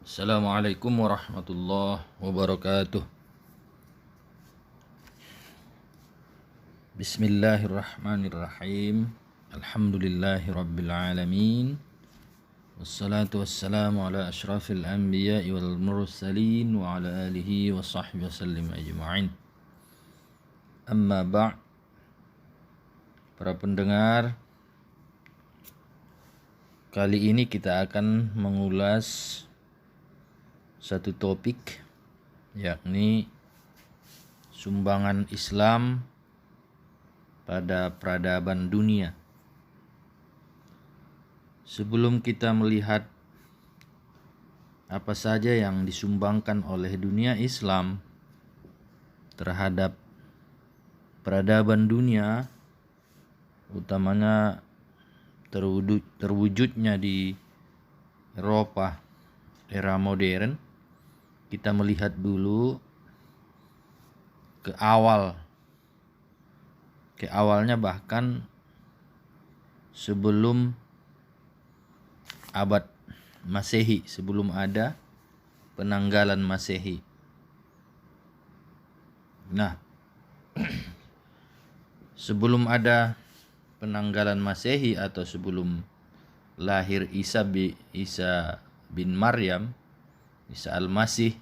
Assalamualaikum warahmatullahi wabarakatuh. Bismillahirrahmanirrahim. Alhamdulillahi rabbil alamin. Wassalatu wassalamu ala ashrafil anbiya'i wal mursalin wa ala alihi wa sahbihi wasallim ajma'in. Amma ba'. Para pendengar, kali ini kita akan mengulas satu topik, yakni sumbangan Islam pada peradaban dunia. Sebelum kita melihat apa saja yang disumbangkan oleh dunia Islam terhadap peradaban dunia, utamanya terwujudnya di Eropa era modern, kita melihat dulu ke awalnya, bahkan sebelum abad Masehi, sebelum ada penanggalan Masehi. Nah, sebelum ada penanggalan Masehi atau sebelum lahir Isa bin Maryam, Isa Al-Masih,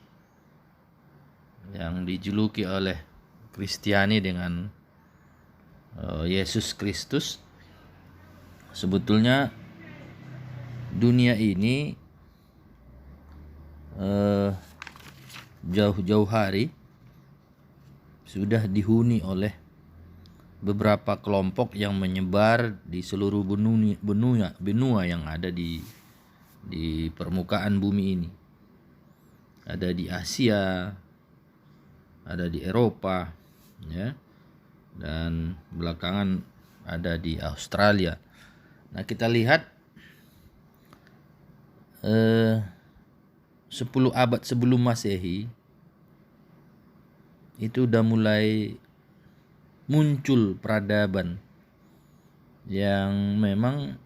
yang dijuluki oleh Kristiani dengan Yesus Kristus, sebetulnya dunia ini jauh-jauh hari sudah dihuni oleh beberapa kelompok yang menyebar di seluruh benua yang ada di permukaan bumi ini. Ada di Asia, ada di Eropa, ya, dan belakangan ada di Australia. Nah, kita lihat 10 abad sebelum Masehi itu udah mulai muncul peradaban yang memang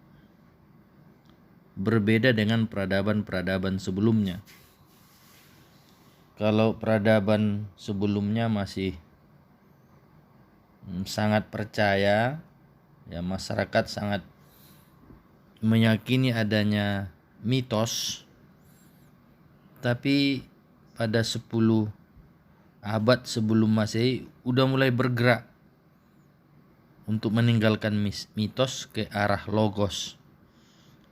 berbeda dengan peradaban-peradaban sebelumnya. Kalau peradaban sebelumnya masih sangat percaya, ya, masyarakat sangat meyakini adanya mitos, tapi pada 10 abad sebelum Masehi udah mulai bergerak untuk meninggalkan mitos ke arah logos,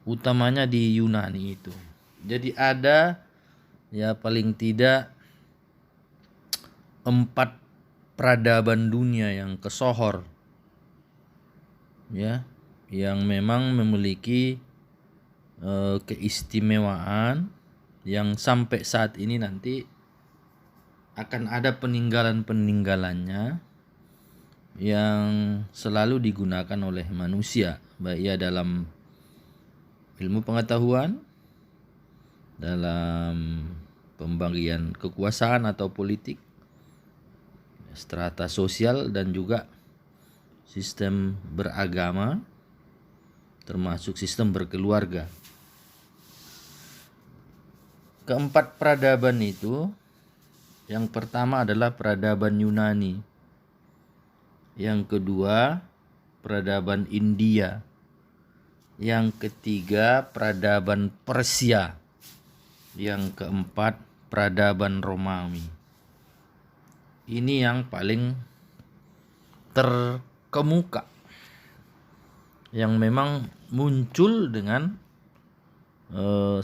utamanya di Yunani itu. Jadi ada, ya, paling tidak 4 peradaban dunia yang kesohor, ya, yang memang memiliki keistimewaan yang sampai saat ini nanti akan ada peninggalannya yang selalu digunakan oleh manusia, baik ya dalam ilmu pengetahuan, dalam pembagian kekuasaan atau politik, strata sosial, dan juga sistem beragama, termasuk sistem berkeluarga. Keempat peradaban itu, yang pertama adalah peradaban Yunani, yang kedua peradaban India, yang ketiga peradaban Persia, yang keempat peradaban Romawi. Ini yang paling terkemuka, yang memang muncul dengan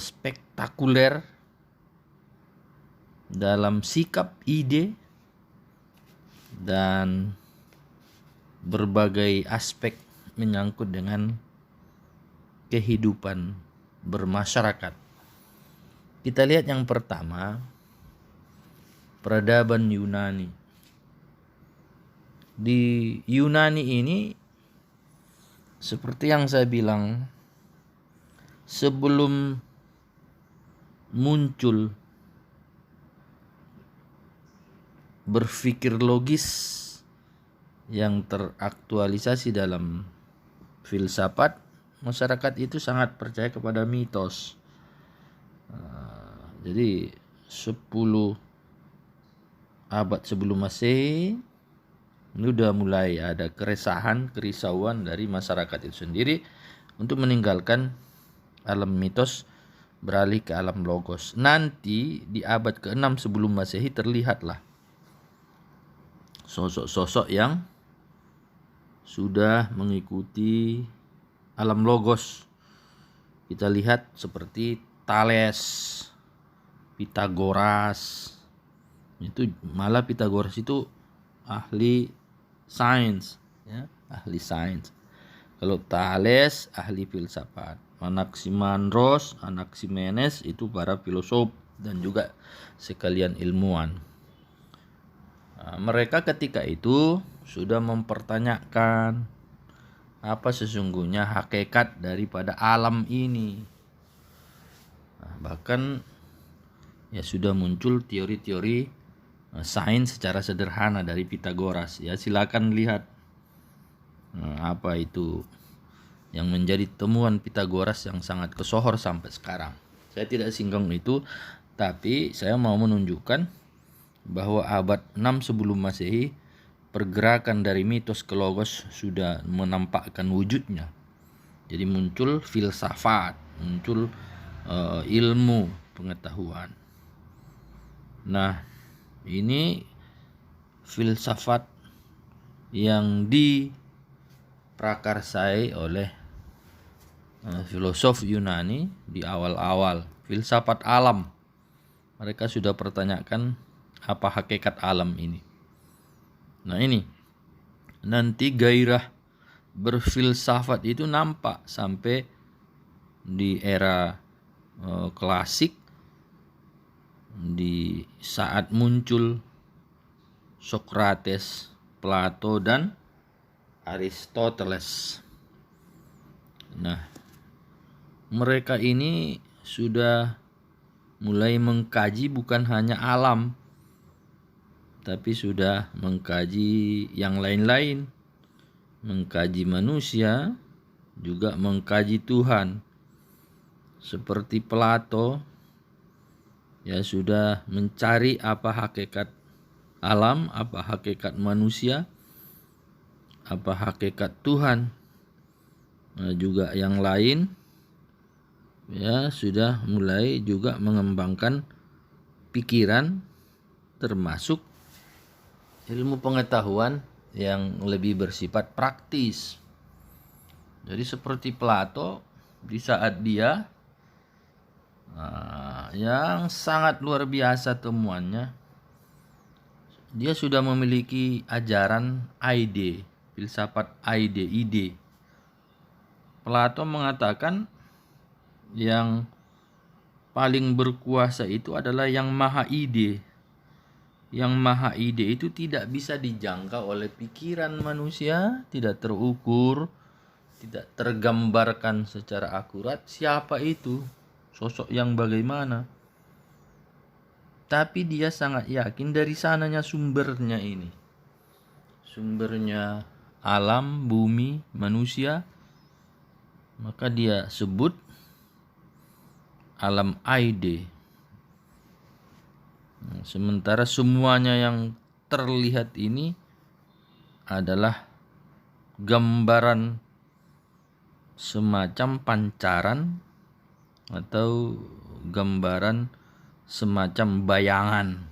spektakuler dalam sikap, ide, dan berbagai aspek menyangkut dengan kehidupan bermasyarakat. Kita lihat yang pertama, peradaban Yunani. Di Yunani ini, seperti yang saya bilang, sebelum muncul berpikir logis yang teraktualisasi dalam filsafat, masyarakat itu sangat percaya kepada mitos. Jadi 10 abad sebelum Masehi ini udah mulai ada kerisauan dari masyarakat itu sendiri untuk meninggalkan alam mitos beralih ke alam logos. Nanti di abad ke-6 sebelum Masehi terlihatlah sosok-sosok yang sudah mengikuti alam logos. Kita lihat seperti Thales, Pitagoras. Itu malah Pitagoras itu ahli sains, ya, ahli sains. Kalau Thales ahli filsafat, Anaximander, Anaximenes itu para filosof dan juga sekalian ilmuwan. Nah, mereka ketika itu sudah mempertanyakan apa sesungguhnya hakikat daripada alam ini. Nah, bahkan ya sudah muncul teori-teori sains secara sederhana dari Pitagoras. Ya silakan lihat apa itu yang menjadi temuan Pitagoras yang sangat kesohor sampai sekarang. Saya tidak singgung itu, tapi saya mau menunjukkan bahwa abad 6 sebelum Masehi pergerakan dari mitos ke logos sudah menampakkan wujudnya. Jadi muncul filsafat, muncul ilmu pengetahuan. Nah, ini filsafat yang diprakarsai oleh filosof Yunani di awal-awal, filsafat alam. Mereka sudah pertanyakan apa hakikat alam ini. Nah ini, nanti gairah berfilsafat itu nampak sampai di era klasik, di saat muncul Socrates, Plato, dan Aristoteles. Nah, mereka ini sudah mulai mengkaji bukan hanya alam, tapi sudah mengkaji yang lain-lain, mengkaji manusia, juga mengkaji Tuhan. Seperti Plato, ya sudah mencari apa hakikat alam, apa hakikat manusia, apa hakikat Tuhan. Nah, juga yang lain ya sudah mulai juga mengembangkan pikiran termasuk ilmu pengetahuan yang lebih bersifat praktis. Jadi seperti Plato di saat dia yang sangat luar biasa temuannya, dia sudah memiliki ajaran ide, filsafat ide. Plato mengatakan yang paling berkuasa itu adalah yang maha ide. Yang maha ide itu tidak bisa dijangkau oleh pikiran manusia, tidak terukur, tidak tergambarkan secara akurat siapa itu, sosok yang bagaimana. Tapi dia sangat yakin dari sananya sumbernya ini. Sumbernya alam, bumi, manusia. Maka dia sebut alam ide. Sementara semuanya yang terlihat ini adalah gambaran semacam pancaran atau gambaran semacam bayangan.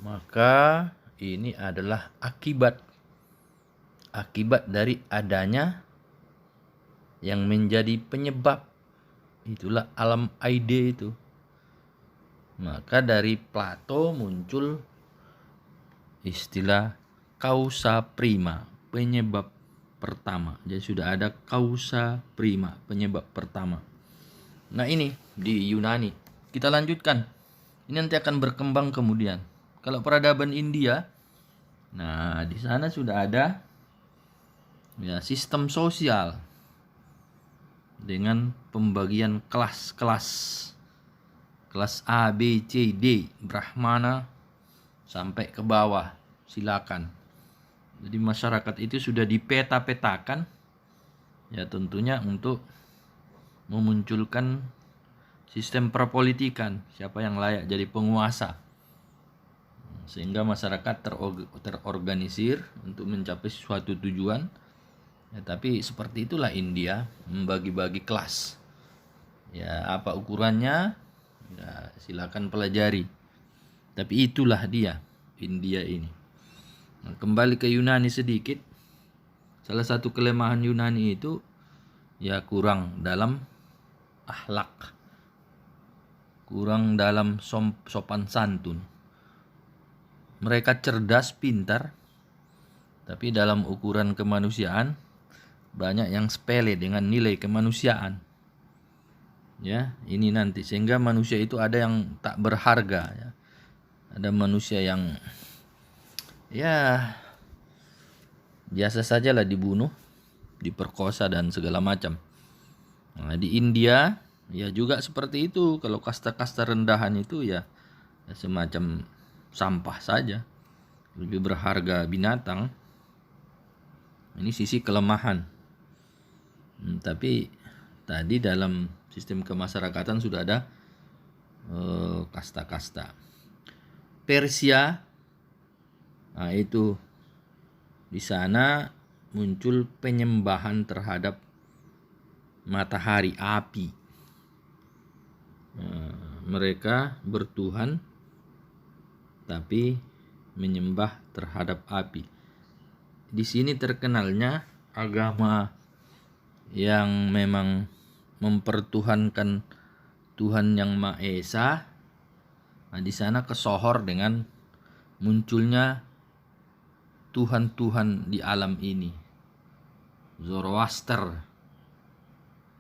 Maka ini adalah akibat dari adanya yang menjadi penyebab, itulah alam ide itu. Maka dari Plato muncul istilah causa prima, penyebab pertama. Jadi sudah ada causa prima, penyebab pertama. Nah ini di Yunani. Kita lanjutkan. Ini nanti akan berkembang kemudian. Kalau peradaban India, nah di sana sudah ada ya sistem sosial dengan pembagian kelas-kelas. Kelas A, B, C, D, Brahmana sampai ke bawah. Silakan. Jadi masyarakat itu sudah dipeta-petakan ya tentunya untuk memunculkan sistem perpolitikan, siapa yang layak jadi penguasa, sehingga masyarakat terorganisir untuk mencapai suatu tujuan. Ya, tapi seperti itulah India membagi-bagi kelas. Ya, apa ukurannya? Ya, silakan pelajari. Tapi itulah dia India ini. Nah, kembali ke Yunani sedikit. Salah satu kelemahan Yunani itu ya kurang dalam akhlak, kurang dalam sopan santun. Mereka cerdas, pintar, tapi dalam ukuran kemanusiaan banyak yang sepele dengan nilai kemanusiaan. Ya, ini nanti sehingga manusia itu ada yang tak berharga, ya. Ada manusia yang ya biasa sajalah dibunuh, diperkosa dan segala macam. Nah, di India ya juga seperti itu. Kalau kasta-kasta rendahan itu ya semacam sampah saja, lebih berharga binatang. Ini sisi kelemahan. Tapi tadi dalam sistem kemasyarakatan sudah ada kasta-kasta. Persia, nah itu di sana muncul penyembahan terhadap matahari, api. Mereka bertuhan tapi menyembah terhadap api. Di sini terkenalnya agama yang memang mempertuhankan Tuhan yang Maha Esa. Nah, di sana kesohor dengan munculnya Tuhan-Tuhan di alam ini. Zoroaster,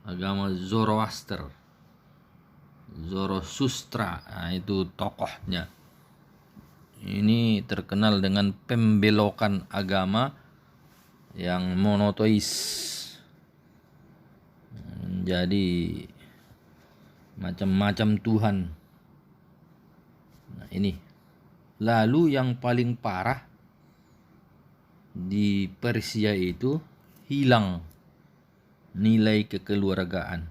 agama Zoroaster, Zorosustra, nah, itu tokohnya. Ini terkenal dengan pembelokan agama yang monoteis. Jadi macam-macam Tuhan. Nah, ini. Lalu yang paling parah di Persia itu hilang nilai kekeluargaan.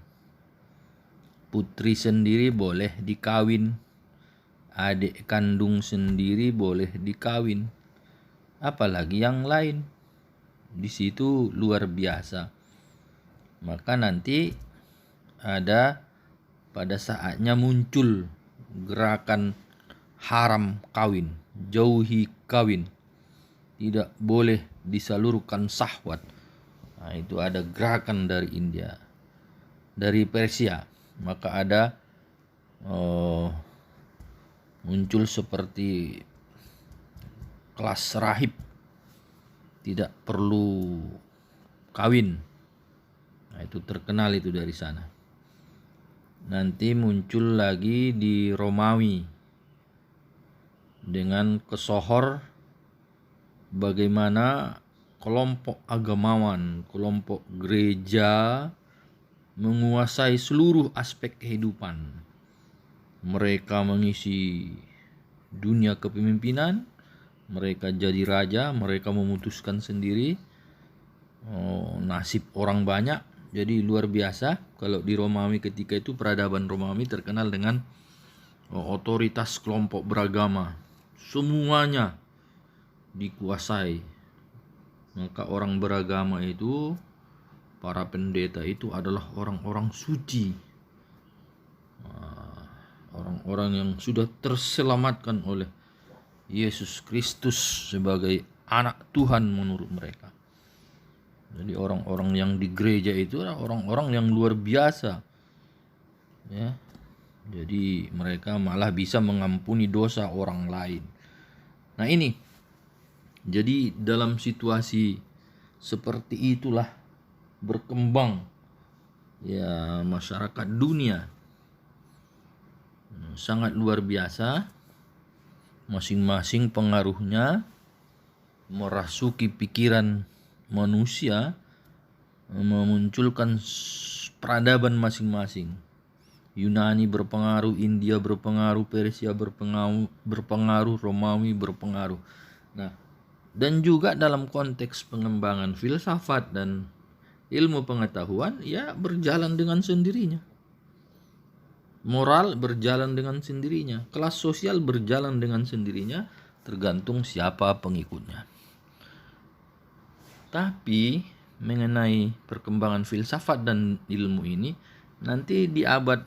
Putri sendiri boleh dikawin, adik kandung sendiri boleh dikawin, apalagi yang lain. Di situ luar biasa. Maka nanti ada pada saatnya muncul gerakan haram kawin, jauhi kawin, tidak boleh disalurkan syahwat. Nah, itu ada gerakan dari India, dari Persia. Maka ada muncul seperti kelas rahib, tidak perlu kawin. Nah, itu terkenal itu dari sana. Nanti muncul lagi di Romawi dengan kesohor bagaimana kelompok agamawan, kelompok gereja menguasai seluruh aspek kehidupan. Mereka mengisi dunia kepemimpinan, mereka jadi raja, mereka memutuskan sendiri nasib orang banyak. Jadi luar biasa. Kalau di Romawi ketika itu, peradaban Romawi terkenal dengan otoritas kelompok beragama. Semuanya dikuasai. Maka orang beragama itu, para pendeta itu adalah orang-orang suci. Orang-orang yang sudah terselamatkan oleh Yesus Kristus sebagai anak Tuhan menurut mereka. Jadi orang-orang yang di gereja itu adalah orang-orang yang luar biasa. Ya. Jadi mereka malah bisa mengampuni dosa orang lain. Nah, ini. Jadi dalam situasi seperti itulah berkembang ya masyarakat dunia. Sangat luar biasa. Masing-masing pengaruhnya merasuki pikiran manusia, memunculkan peradaban masing-masing. Yunani berpengaruh, India berpengaruh, Persia berpengaruh, Romawi berpengaruh. Nah, dan juga dalam konteks pengembangan filsafat dan ilmu pengetahuan ya berjalan dengan sendirinya. Moral berjalan dengan sendirinya, kelas sosial berjalan dengan sendirinya, tergantung siapa pengikutnya. Tapi mengenai perkembangan filsafat dan ilmu ini, nanti di abad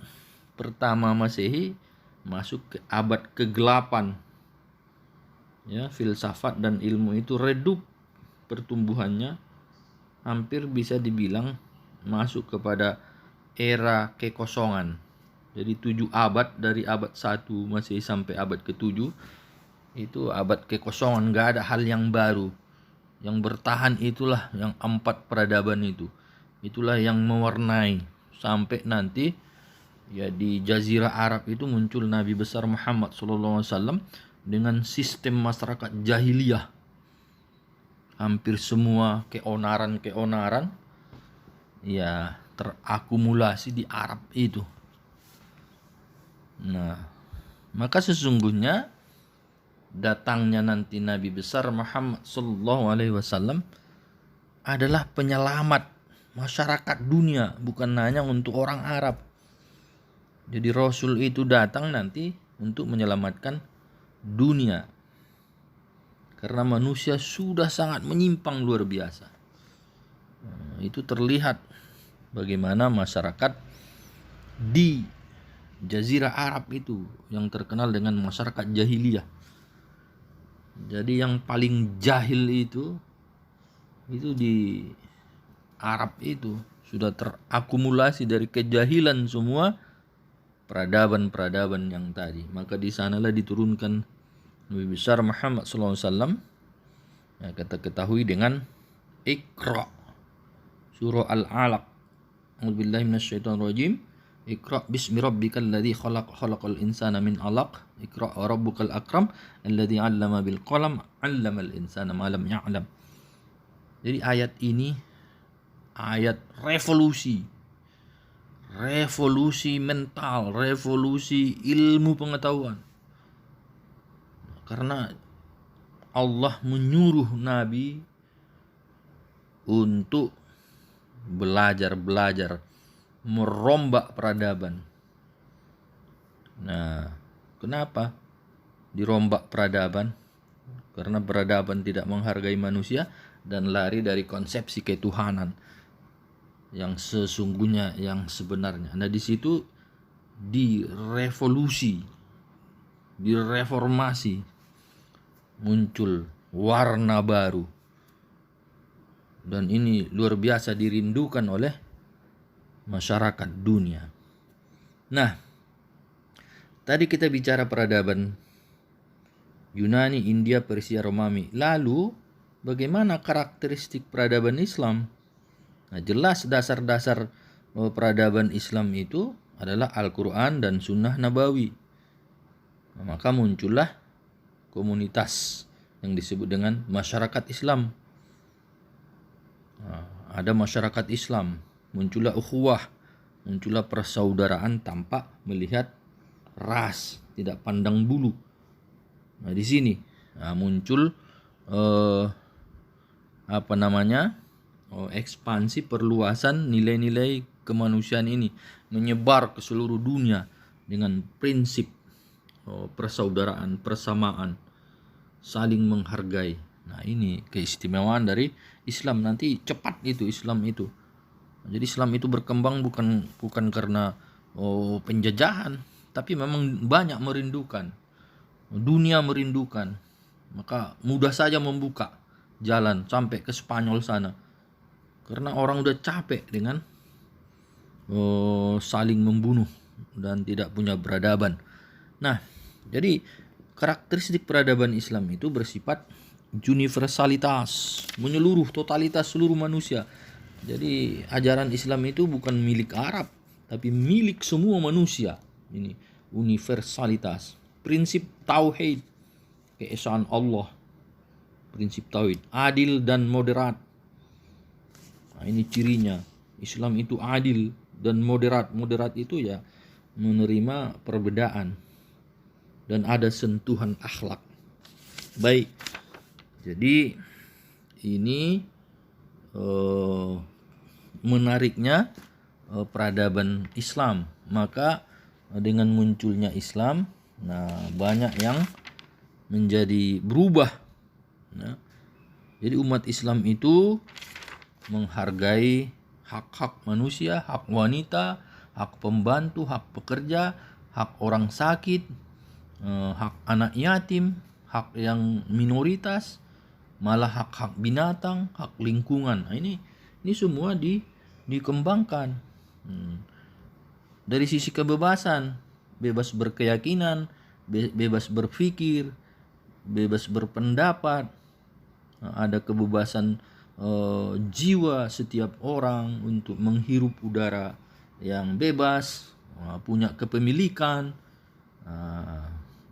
pertama Masehi masuk ke abad ke-8. Ya, filsafat dan ilmu itu redup pertumbuhannya, hampir bisa dibilang masuk kepada era kekosongan. Jadi 7 abad, dari abad 1 Masehi sampai abad ke-7 itu abad kekosongan, gak ada hal yang baru. Yang bertahan itulah yang 4 peradaban itu. Itulah yang mewarnai sampai nanti ya di Jazirah Arab itu muncul Nabi besar Muhammad SAW dengan sistem masyarakat jahiliyah. Hampir semua keonaran ya terakumulasi di Arab itu. Nah, maka sesungguhnya datangnya nanti Nabi besar Muhammad SAW adalah penyelamat masyarakat dunia, bukan hanya untuk orang Arab. Jadi Rasul itu datang nanti untuk menyelamatkan dunia, karena manusia sudah sangat menyimpang luar biasa. Itu terlihat bagaimana masyarakat di Jazirah Arab itu yang terkenal dengan masyarakat jahiliyah. Jadi yang paling jahil itu di Arab itu sudah terakumulasi dari kejahilan semua peradaban-peradaban yang tadi. Maka di sanalah diturunkan Nabi besar Muhammad SAW. Ya, kita ketahui dengan Iqra, surah Al-Alaq. A'udzubillahi minasyaitonirrajim. Iqra bismi rabbikal ladzi khalaq, khalaqal insana min 'alaq. Iqra wa rabbukal akram alladzi 'allama bil qalam 'allamal insana ma lam ya'lam. Jadi ayat ini ayat revolusi mental, revolusi ilmu pengetahuan. Karena Allah menyuruh Nabi untuk belajar, merombak peradaban. Nah, kenapa dirombak peradaban? Karena peradaban tidak menghargai manusia dan lari dari konsepsi ketuhanan yang sesungguhnya, yang sebenarnya. Nah, di situ direformasi, muncul warna baru. Dan ini luar biasa dirindukan oleh masyarakat dunia. Nah, tadi kita bicara peradaban Yunani, India, Persia, Romawi. Lalu bagaimana karakteristik peradaban Islam? Nah, jelas dasar-dasar peradaban Islam itu adalah Al-Quran dan Sunnah Nabawi. Nah, maka muncullah komunitas yang disebut dengan masyarakat Islam. Nah, ada masyarakat Islam, muncullah ukhuwah, muncullah persaudaraan tanpa melihat ras, tidak pandang bulu. Nah, di sini muncul ekspansi perluasan nilai-nilai kemanusiaan ini menyebar ke seluruh dunia dengan prinsip persaudaraan, persamaan, saling menghargai. Nah, ini keistimewaan dari Islam. Nanti cepat itu Islam itu. Jadi Islam itu berkembang bukan karena penjajahan, tapi memang banyak merindukan. Dunia merindukan. Maka mudah saja membuka jalan sampai ke Spanyol sana. Karena orang udah capek dengan saling membunuh dan tidak punya peradaban. Nah, jadi karakteristik peradaban Islam itu bersifat universalitas, menyeluruh, totalitas seluruh manusia. Jadi ajaran Islam itu bukan milik Arab, tapi milik semua manusia. Ini universalitas, prinsip tauhid, keesaan Allah, prinsip tauhid, adil dan moderat. Nah, ini cirinya. Islam itu adil dan moderat. Moderat itu ya menerima perbedaan dan ada sentuhan akhlak. Baik. Jadi ini menariknya peradaban Islam. Maka dengan munculnya Islam, nah banyak yang menjadi berubah. Nah, jadi umat Islam itu menghargai hak-hak manusia, hak wanita, hak pembantu, hak pekerja, hak orang sakit, hak anak yatim, hak yang minoritas, malah hak-hak binatang, hak lingkungan. Nah, ini semua dikembangkan. Dari sisi kebebasan, bebas berkeyakinan, bebas berpikir, bebas berpendapat, ada kebebasan jiwa setiap orang untuk menghirup udara yang bebas, punya kepemilikan.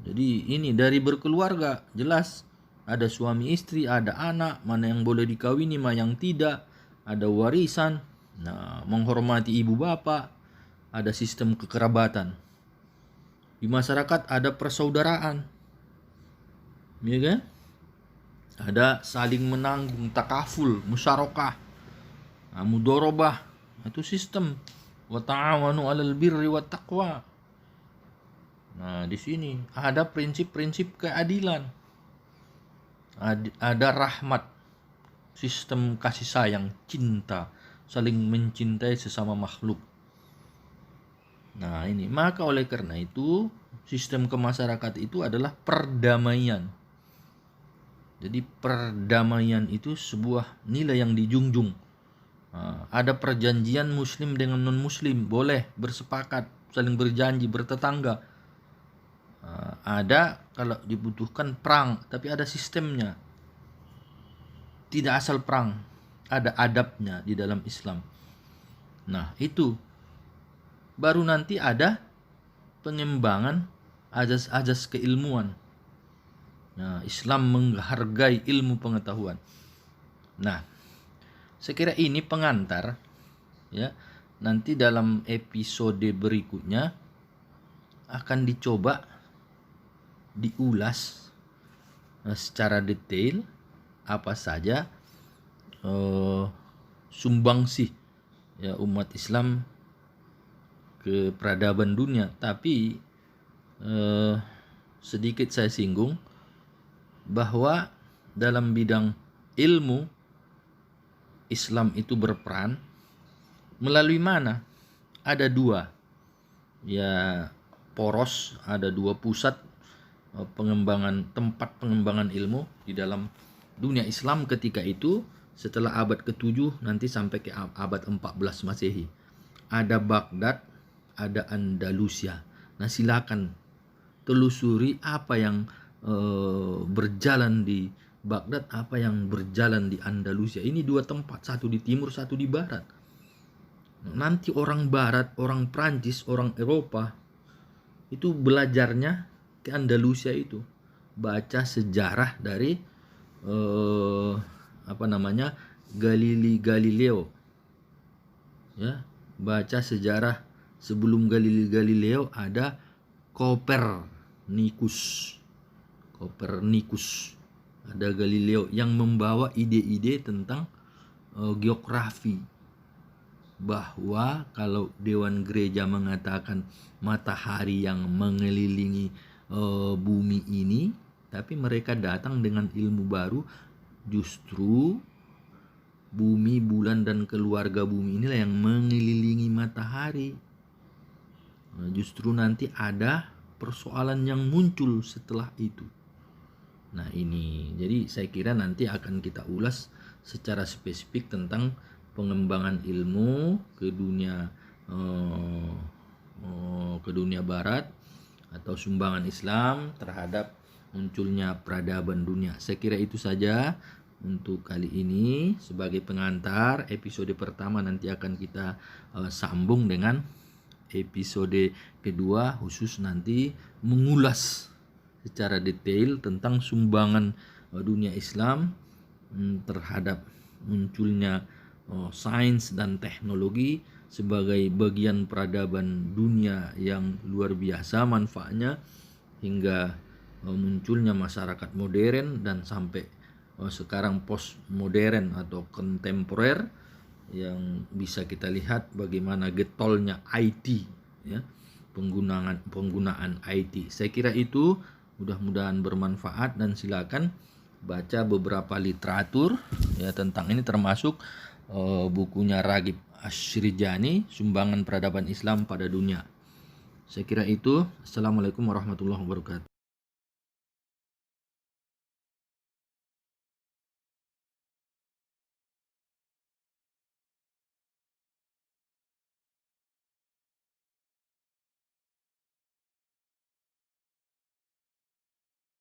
Jadi ini dari berkeluarga jelas ada suami istri, ada anak, mana yang boleh dikawini, mana yang tidak, ada warisan, menghormati ibu bapak, ada sistem kekerabatan. Di masyarakat ada persaudaraan, ya kan? Ada saling menanggung, takaful, musyarakah, mudorobah, itu sistem. Wa ta'awanu 'alal birri wat taqwa. Nah, di sini ada prinsip-prinsip keadilan. Ada rahmat, sistem kasih sayang, cinta, saling mencintai sesama makhluk. Nah, ini maka oleh karena itu sistem kemasyarakatan itu adalah perdamaian. Jadi perdamaian itu sebuah nilai yang dijunjung. Ada perjanjian muslim dengan non muslim, boleh bersepakat, saling berjanji, bertetangga. Ada kalau dibutuhkan perang, tapi ada sistemnya. Tidak asal perang, ada adabnya di dalam Islam. Nah, itu baru nanti ada pengembangan azas-azas keilmuan. Nah, Islam menghargai ilmu pengetahuan. Nah, saya kira ini pengantar, ya. Nanti dalam episode berikutnya akan dicoba diulas secara detail apa saja sumbangsih ya umat Islam ke peradaban dunia. Tapi sedikit saya singgung bahwa dalam bidang ilmu Islam itu berperan melalui mana? Ada dua ya poros, ada dua pusat tempat pengembangan ilmu di dalam dunia Islam ketika itu, setelah abad ke-7 nanti sampai ke abad 14 Masehi. Ada Baghdad, ada Andalusia. Nah, silakan telusuri apa yang berjalan di Baghdad, apa yang berjalan di Andalusia. Ini dua tempat, satu di timur, satu di barat. Nanti orang barat, orang Prancis, orang Eropa itu belajarnya ke Andalusia itu, baca sejarah dari Galileo, ya, baca sejarah sebelum Galileo ada Kopernikus, ada Galileo yang membawa ide-ide tentang geografi, bahwa kalau Dewan Gereja mengatakan matahari yang mengelilingi bumi ini, tapi mereka datang dengan ilmu baru, justru bumi, bulan, dan keluarga bumi inilah yang mengelilingi matahari. Nah, justru nanti ada persoalan yang muncul setelah itu. Nah, ini jadi saya kira nanti akan kita ulas secara spesifik tentang pengembangan ilmu ke dunia barat atau sumbangan Islam terhadap munculnya peradaban dunia. Saya kira itu saja untuk kali ini sebagai pengantar. Episode pertama nanti akan kita sambung dengan episode kedua, khusus nanti mengulas secara detail tentang sumbangan dunia Islam terhadap munculnya sains dan teknologi sebagai bagian peradaban dunia yang luar biasa manfaatnya, hingga munculnya masyarakat modern dan sampai sekarang postmodern atau kontemporer, yang bisa kita lihat bagaimana getolnya IT, ya, penggunaan IT. Saya kira itu mudah-mudahan bermanfaat, dan silakan baca beberapa literatur ya tentang ini, termasuk bukunya Ragib Asyrijani, Sumbangan Peradaban Islam pada Dunia. Saya kira itu. Assalamualaikum warahmatullahi wabarakatuh.